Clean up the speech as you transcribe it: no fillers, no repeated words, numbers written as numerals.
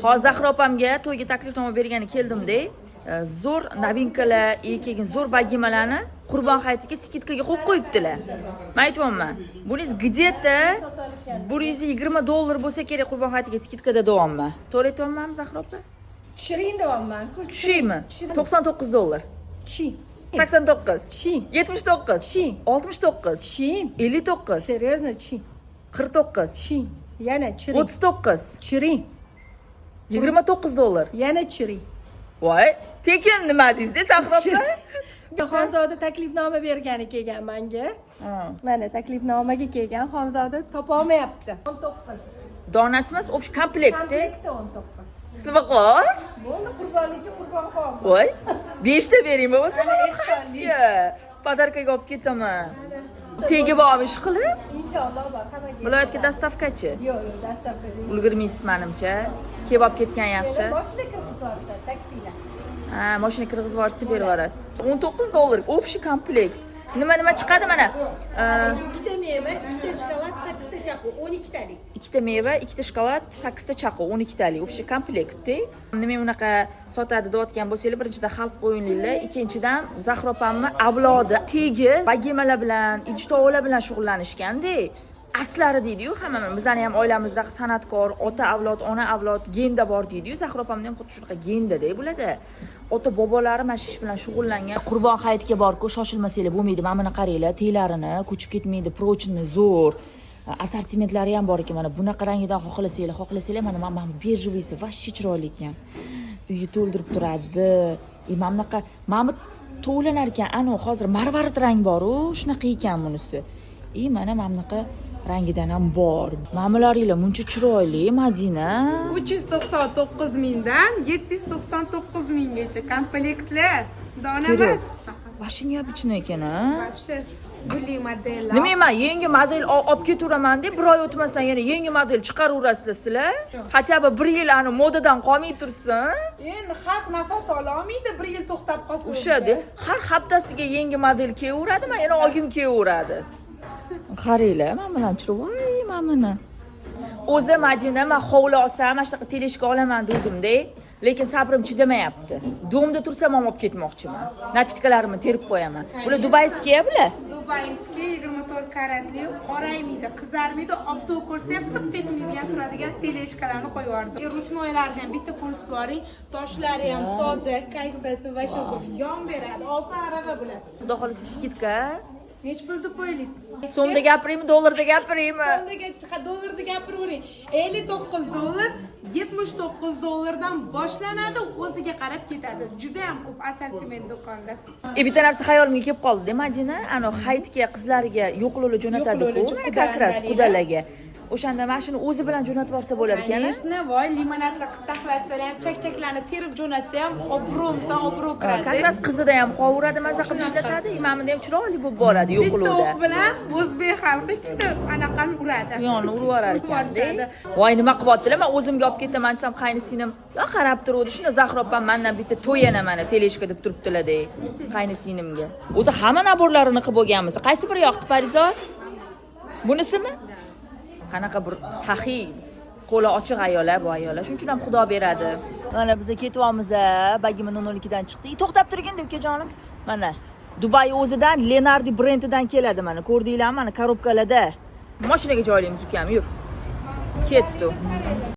Hozir Zahra opamga to'yga taklifnoma bergani keldim-da. Zo'r novinkalar, keyin zo'r bagimalarni Qurbon hayitiga skidkaga qo'yib qo'yibdilar. Men aytayapman, buningiz где-то $120 bo'lsa kerak Qurbon hayitiga skidkada davommi? To'g'ri aytayapmanmi Zahra opa? Tushiring deyapman. Tushaymi? $99. Tushing. 89. Tushing. 79. Tushing. 69. Tushing. 59. Серьезно, tushing. 49. Tushing. Yana tushiring. 39. Tushiring. $29. Yana tushiring. Voy, tekin nima deysiz, Zahra opa? Xonzoda taklifnoma bergani kelgan menga. Mana taklifnomaga kelgan Xonzoda topa olmayapti. 19. Donasimas, общий komplekt. Komplektda 19. Sizga qos? Bo'ldi, qurbonlikka qurbonxon. Voy, 5 ta bering bo'lsa, Mana ehsonlik. podarkaga olib ketaman. Tegib olib ish qilib, Inshaalloh bor, hammaga. viloyatga dastavkachi. Yo'q, dastavka. Ulgurmaysiz menimcha. Kelib olib ketgan yaxshi. Boshida kirgizib taksilar. Ha, mashina kirgizib yuborsa berib yuborasiz. $19, общий komplekt. Nima chiqadi mana? Ikkita meva, ikkita shokolad, 8 ta chaqu, 12 talik. Ikkita meva, ikkita shokolad, 8 ta chaqu, 12 talik общий komplekt-da. Nima unaqa sotadi deyotgan bo'lsangiz, birinchidan xalq qo'yinglar, ikkinchidan Zahra opamni avlodi tegiz vagimalar bilan, idish-tovoqlar bilan shug'ullanishganda. Aslari deydi-yu, hammamiz, bizning ham oilamizda san'atkor, ota avlod, ona avlod genda bor deydi-yu. Zahra opamda ham xuddi shunaqa genda-da bo'ladi. Ota bobolari mana shu ish bilan shug'ullangan. Qurbon hayitiga borku, shoshilmasanglar bo'lmaydi. Mana buni qaranglar, teylarini ko'chib ketmaydi, prochni zo'r. Assortimentlari ham bor ekan. Mana bunaqa rangidan xohlasanglar, mana bejuvisi vashshi chiroyli ekan. Uyni to'ldirib turadi. Mana to'lanar ekan. Ana hozir marvarid rang bor-u, shunaqa ekan bunisi. Mana bunaqa rangidan ham bor. Mamularinglar muncha chiroyli, Madina. 399 mingdan 799 minggacha komplektlar. Donamas. Vashi необычный ekan-a. Вообще gulli modellar. Nima yangi model olib ketaveraman deb, bir oy o'tmasdan yana yangi model chiqaraverasizlar sizlar. Hatto bir yil ani modadan qolmay tursin. Endi xalq nafas ololmaydi, bir yil to'xtab qolsa. O'shada har haftasiga yangi model kelaveradi, men yana oyim kelaveradi. Qaranglar, men bilan chiroy, men buni. O'zi Madina, men hovli olsam, mana shunaqa teleshka olaman dedim-da, lekin sabrim chidamayapti. Domda tursam ham olib ketmoqchiman. Napitkalarimni terib qo'yaman. Bular dubayskiya bular. Dubayskiy 24 karatli, qoraymaydi, qizarmaydi, obdo ko'rsa ham tiq ketmaydigan turadigan teleshkalarni qo'yib yubordim. Ruchnoylarni ham bitta ko'rsatvoring, toshlari ham toza, kaysasi va shu yon beradi. 6 arava bo'ladi. Xudo xolisa skidka. Nech pulda qo'yilasiz? So'mda gapiraymi, dollarda gapiraymi? Dollarda gapiravering. $59, $79 dan boshlanadi, o'ziga qarab ketadi. Juda ham ko'p assortiment do'konda. Bitta narsa xayolimga kelib qoldi, Madina, ana hayitga qizlariga yo'qlovlar jo'natadi-ku, kakras qudalarga. O'shanda mashina o'zi bilan jo'natib yuborsa bo'lar ekan. Конечно, voy, limonadlar qilib taxlatsalar ham, chakchaklarni terib jo'natsa ham, obro' kiradi. Kakras qizida ham qovuradi, maza qilib ishlatadi, imamida ham chiroyli bo'lib boradi yo'qlovda. Bitta o'q bilan o'zbek xalqi ikkita anaqani uradi. Yonni urib yuborar ekan-da. Voy, nima qilyaptilar? Men o'zimga olib ketaman desam, qaynisinim qarab turuvdi. Shunda Zahra opam mendan bitta to'yana mana teleshka deb turibdilar-da, qaynisinimga. O'zi hamma naborlarini qilib bo'lganmiz. Qaysi biri yoqdi, Parizor? Bunisimi? Qanaqa bir saxiy, qo'li ochiq ayollar bu ayollar. Shuning uchun ham Xudo beradi. Mana biz ketyapmiz, bagima 02 dan chiqdi. To'xtab turgin deb kejonim. Mana Dubay o'zidan Lenardi brendidan keladi mana. Ko'rdinglarmi? Mana korobkalarda. Mashinaga joylaymiz ukam, yur. Ketdi.